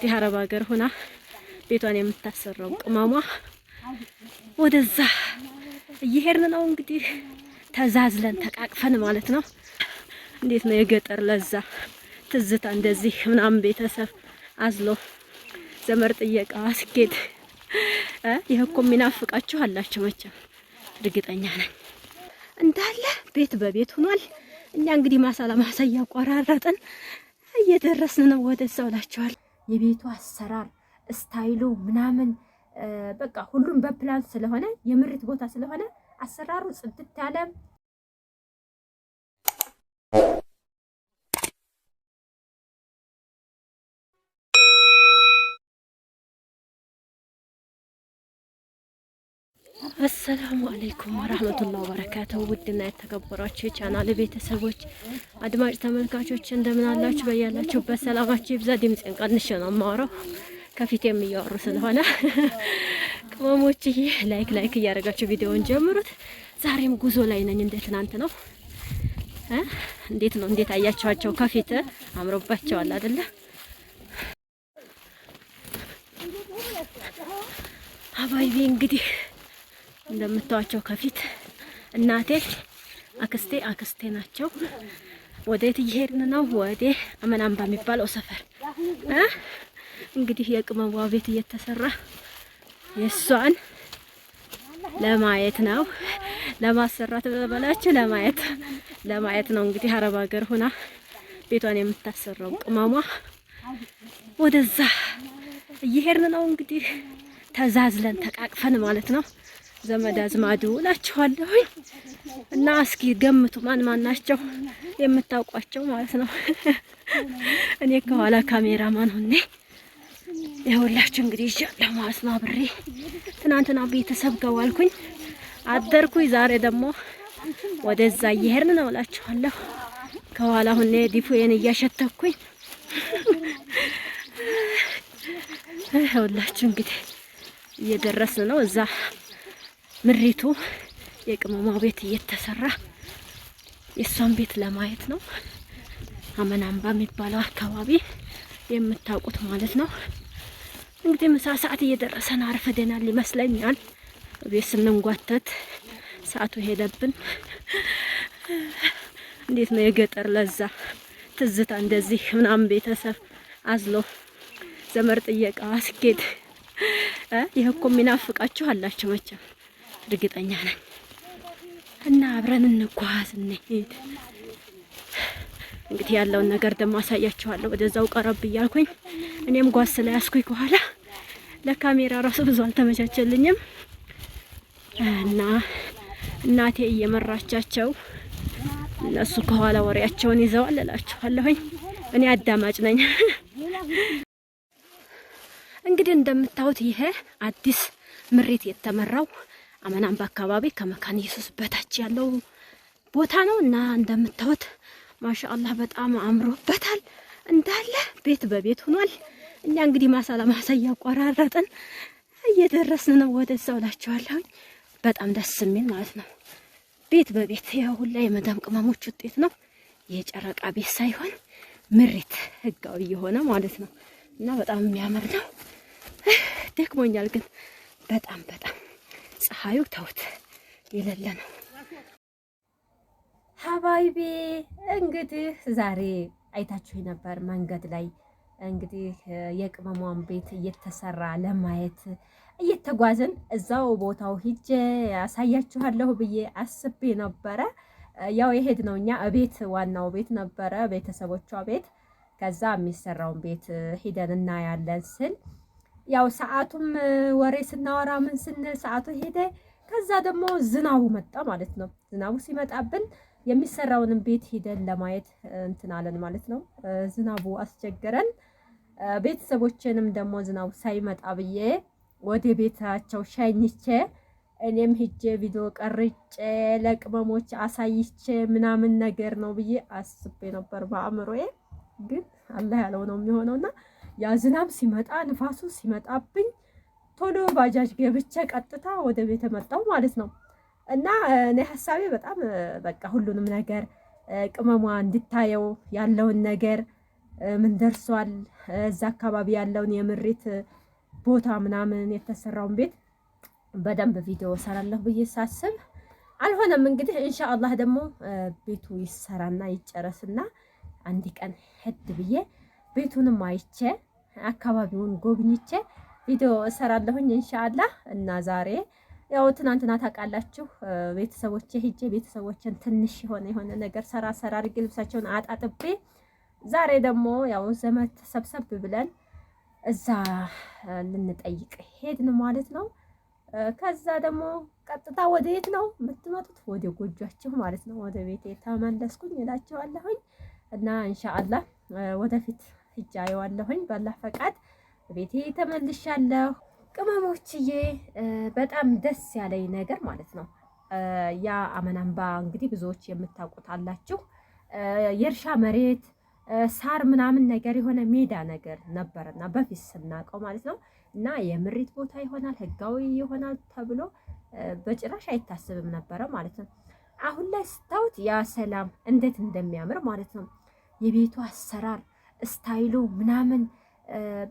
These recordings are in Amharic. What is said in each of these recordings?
እንግዲህ አረብ ሀገር ሆና ቤቷን የምታሰራው ቅመሟ ወደዛ እየሄድን ነው እንግዲህ ተዛዝለን ተቃቅፈን ማለት ነው። እንዴት ነው የገጠር ለዛ ትዝታ እንደዚህ ምናምን ቤተሰብ አዝሎ ዘመር ጥየቃ ስኬት ይሄ እኮ የሚናፍቃችሁ አላችሁ መቼም እርግጠኛ ነኝ። እንዳለ ቤት በቤት ሆኗል። እኛ እንግዲህ ማሳ ለማሳ እያቆራረጥን እየደረስን ነው ወደዛው እላችኋለሁ። የቤቱ አሰራር ስታይሉ ምናምን በቃ ሁሉም በፕላን ስለሆነ የምሪት ቦታ ስለሆነ አሰራሩ ጽድት ያለ አሰላሙ አለይኩም ወራህመቱላሂ ወበረካቱሁ። ውድና የተከበራችሁ የቻናል ቤተሰቦች አድማጭ ተመልካቾች እንደምን አላችሁ? በያላችሁበት ሰላማችሁ ይብዛ። ድምጼን ቀንሼ ነው የማወራው ከፊቴም እያወሩ ስለሆነ ቅመሞችዬ ላይክ እያደረጋችሁ ቪዲዮውን ጀምሩት። ዛሬም ጉዞ ላይ ነኝ። እንደ ትናንት ነው እንዴት አያችኋቸው? ከፊት አምሮባቸዋል አይደለ? አባይቤ እንግዲህ እንደምታዋቸው ከፊት እናቴ አክስቴ ናቸው። ወዴት እየሄድን ነው? ወደ አመናምባ የሚባለው ሰፈር እንግዲህ የቅመሟ ቤት እየተሰራ የሷን ለማየት ነው። ለማሰራት በላችሁ ለማየት ነው እንግዲህ አረብ ሀገር ሆና ቤቷን የምታሰራው ቅመሟ ወደዛ እየሄድን ነው እንግዲህ ተዛዝለን ተቃቅፈን ማለት ነው። ዘመድ አዝማዱ እላችኋለሁ። እና እስኪ ገምቱ ማን ናቸው የምታውቋቸው ማለት ነው። እኔ ከኋላ ካሜራማን ሆኜ ይኸውላችሁ እንግዲህ ይዣለሁ ማለት ነው። አብሬ ትናንትና ቤተሰብ ገዋልኩኝ አደርኩኝ። ዛሬ ደግሞ ወደዛ እየሄድን ነው እላችኋለሁ። ከኋላ ሆኜ ዲፎዬን እያሸተኩኝ ይኸውላችሁ እንግዲህ እየደረስን ነው። እዛ ምሪቱ የቅመሟ ቤት እየተሰራ የሷን ቤት ለማየት ነው። አመናምባ የሚባለው አካባቢ የምታውቁት ማለት ነው። እንግዲህ ምሳ ሰዓት እየደረሰን አርፈደናል ይመስለኛል። ቤት ስንንጓተት ሰዓቱ ሄደብን። እንዴት ነው የገጠር ለዛ ትዝታ እንደዚህ ምናምን ቤተሰብ አዝሎ ዘመር ጥየቃ ስኬት ይሄ እኮ የሚናፍቃችሁ አላችሁ መቼም እርግጠኛ ነኝ። እና አብረን እንጓዝ እንሂድ። እንግዲህ ያለውን ነገር ደግሞ አሳያችኋለሁ። ወደዛው ቀረብ እያልኩኝ እኔም ጓዝ ስለያዝኩኝ ከኋላ ለካሜራ ራሱ ብዙ አልተመቻቸልኝም እና እናቴ እየመራቻቸው እነሱ ከኋላ ወሬያቸውን ይዘዋል እላችኋለሁኝ። እኔ አዳማጭ ነኝ። እንግዲህ እንደምታዩት ይሄ አዲስ ምሪት የተመራው አመናምባ አካባቢ ከመካነ ኢየሱስ በታች ያለው ቦታ ነው እና እንደምታዩት ማሻአላህ በጣም አምሮበታል። እንዳለ ቤት በቤት ሆኗል። እኛ እንግዲህ ማሳ ለማሳ እያቆራረጥን እየደረስን ነው ወደዛው እላችኋለሁ። በጣም ደስ የሚል ማለት ነው። ቤት በቤት ያው ሁላ የመዳም ቅመሞች ውጤት ነው። የጨረቃ ቤት ሳይሆን ምሪት ህጋዊ የሆነ ማለት ነው እና በጣም የሚያምር ነው። ደክሞኛል ግን በጣም ፀሐዩ ተውት የሌለ ነው። ሀባይቤ እንግዲህ ዛሬ አይታችሁ ነበር መንገድ ላይ እንግዲህ የቅመሟን ቤት እየተሰራ ለማየት እየተጓዝን እዛው ቦታው ሂጄ ያሳያችኋለሁ ብዬ አስቤ ነበረ። ያው የሄድ ነው እኛ ቤት ዋናው ቤት ነበረ ቤተሰቦቿ ቤት። ከዛ የሚሰራውን ቤት ሂደን እናያለን ስል ያው ሰዓቱም ወሬ ስናወራ ምን ስንል ሰዓቱ ሄደ። ከዛ ደግሞ ዝናቡ መጣ ማለት ነው። ዝናቡ ሲመጣብን የሚሰራውንም ቤት ሂደን ለማየት እንትን አለን ማለት ነው። ዝናቡ አስቸገረን። ቤተሰቦቼንም ደግሞ ዝናቡ ሳይመጣ ብዬ ወደ ቤታቸው ሸኝቼ እኔም ሂጄ ቪዲዮ ቀርጬ ለቅመሞች አሳይቼ ምናምን ነገር ነው ብዬ አስቤ ነበር በአእምሮዬ። ግን አላህ ያለው ነው የሚሆነውና ያ ዝናብ ሲመጣ ንፋሱ ሲመጣብኝ ቶሎ ባጃጅ ገብቼ ቀጥታ ወደ ቤት መጣሁ ማለት ነው። እና እኔ ሐሳቤ በጣም በቃ ሁሉንም ነገር ቅመሟ እንድታየው ያለውን ነገር ምን ደርሷል፣ እዛ አካባቢ ያለውን የምሪት ቦታ ምናምን የተሰራውን ቤት በደንብ ቪዲዮ እሰራለሁ ብዬ ሳስብ አልሆነም። እንግዲህ ኢንሻአላህ ደግሞ ቤቱ ይሰራና ይጨረስና አንድ ቀን ሄድ ብዬ ቤቱንም አይቼ አካባቢውን ጎብኝቼ ቪዲዮ እሰራለሁኝ ኢንሻአላህ። እና ዛሬ ያው ትናንትና ታውቃላችሁ ቤተሰቦቼ ሂጄ ቤተሰቦችን ትንሽ የሆነ ነገር ሰራ አድርጌ ልብሳቸውን አጣጥቤ ዛሬ ደግሞ ያው ዘመድ ሰብሰብ ብለን እዛ ልንጠይቅ ሄድን ማለት ነው። ከዛ ደግሞ ቀጥታ ወደ የት ነው የምትመጡት? ወደ ጎጆአችሁ ማለት ነው። ወደ ቤቴ ተመለስኩኝ እላችኋለሁኝ። እና ኢንሻአላህ ወደፊት ሂጅ አየዋለሁኝ ባላህ ፈቃድ ቤቴ ተመልሻለሁ። ቅመሞችዬ በጣም ደስ ያለኝ ነገር ማለት ነው ያ አመናምባ እንግዲህ ብዙዎች የምታውቁት አላችሁ የእርሻ መሬት ሳር ምናምን ነገር የሆነ ሜዳ ነገር ነበርና በፊት ስናውቀው ማለት ነው። እና የምሪት ቦታ ይሆናል ህጋዊ ይሆናል ተብሎ በጭራሽ አይታሰብም ነበረ ማለት ነው። አሁን ላይ ስታዩት ያ ሰላም እንዴት እንደሚያምር ማለት ነው። የቤቱ አሰራር ስታይሉ ምናምን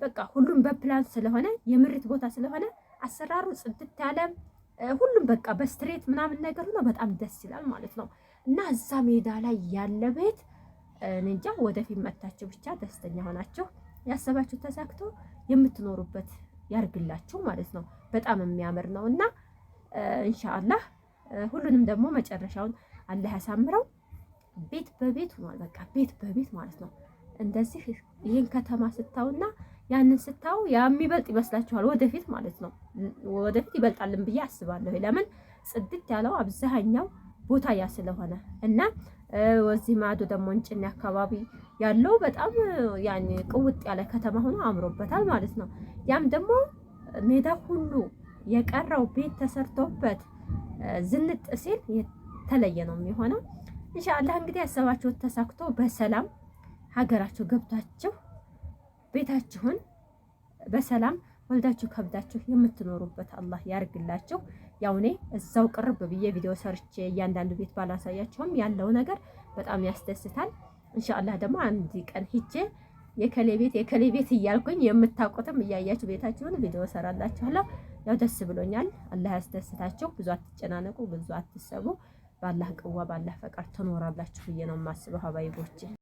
በቃ ሁሉም በፕላን ስለሆነ የምሪት ቦታ ስለሆነ አሰራሩ ጽድት ያለ ሁሉም በቃ በስትሬት ምናምን ነገር ሆኖ በጣም ደስ ይላል ማለት ነው። እና እዛ ሜዳ ላይ ያለ ቤት እንጃ ወደፊት መታችሁ ብቻ ደስተኛ ሆናችሁ ያሰባችሁ ተሳክቶ የምትኖሩበት ያርግላችሁ ማለት ነው። በጣም የሚያምር ነው እና ኢንሻአላህ ሁሉንም ደግሞ መጨረሻውን አላህ ያሳምረው። ቤት በቤት ሆኗል። በቃ ቤት በቤት ማለት ነው። እንደዚህ ይህን ከተማ ስታውና ያንን ስታው የሚበልጥ ይመስላችኋል ወደፊት ማለት ነው። ወደፊት ይበልጣልን ብዬ አስባለሁ። ለምን ጽድት ያለው አብዛኛው ቦታ ያ ስለሆነ እና ወዚህ ማዶ ደግሞ እንጭኔ አካባቢ ያለው በጣም ያኔ ቅውጥ ያለ ከተማ ሆኖ አምሮበታል ማለት ነው። ያም ደግሞ ሜዳ ሁሉ የቀረው ቤት ተሰርቶበት ዝንጥ ሲል የተለየ ነው የሚሆነው። ኢንሻአላህ እንግዲህ ያሰባችሁት ተሳክቶ በሰላም ሀገራችሁ ገብታችሁ ቤታችሁን በሰላም ወልዳችሁ ከብዳችሁ የምትኖሩበት አላህ ያርግላችሁ። ያው እኔ እዛው ቅርብ ብዬ ቪዲዮ ሰርቼ እያንዳንዱ ቤት ባላሳያችሁም ያለው ነገር በጣም ያስደስታል። ኢንሻአላህ ደግሞ አንድ ቀን ሂጄ የከሌ ቤት እያልኩኝ የምታውቁትም እያያችሁ ቤታችሁን ቪዲዮ ሰራላችኋለሁ። ያው ደስ ብሎኛል። አላህ ያስደስታችሁ። ብዙ አትጨናነቁ፣ ብዙ አትሰቡ። ባላህ ቅዋ ባላህ ፈቃድ ትኖራላችሁ ብዬ ነው የማስበው ሀባይቦቼ።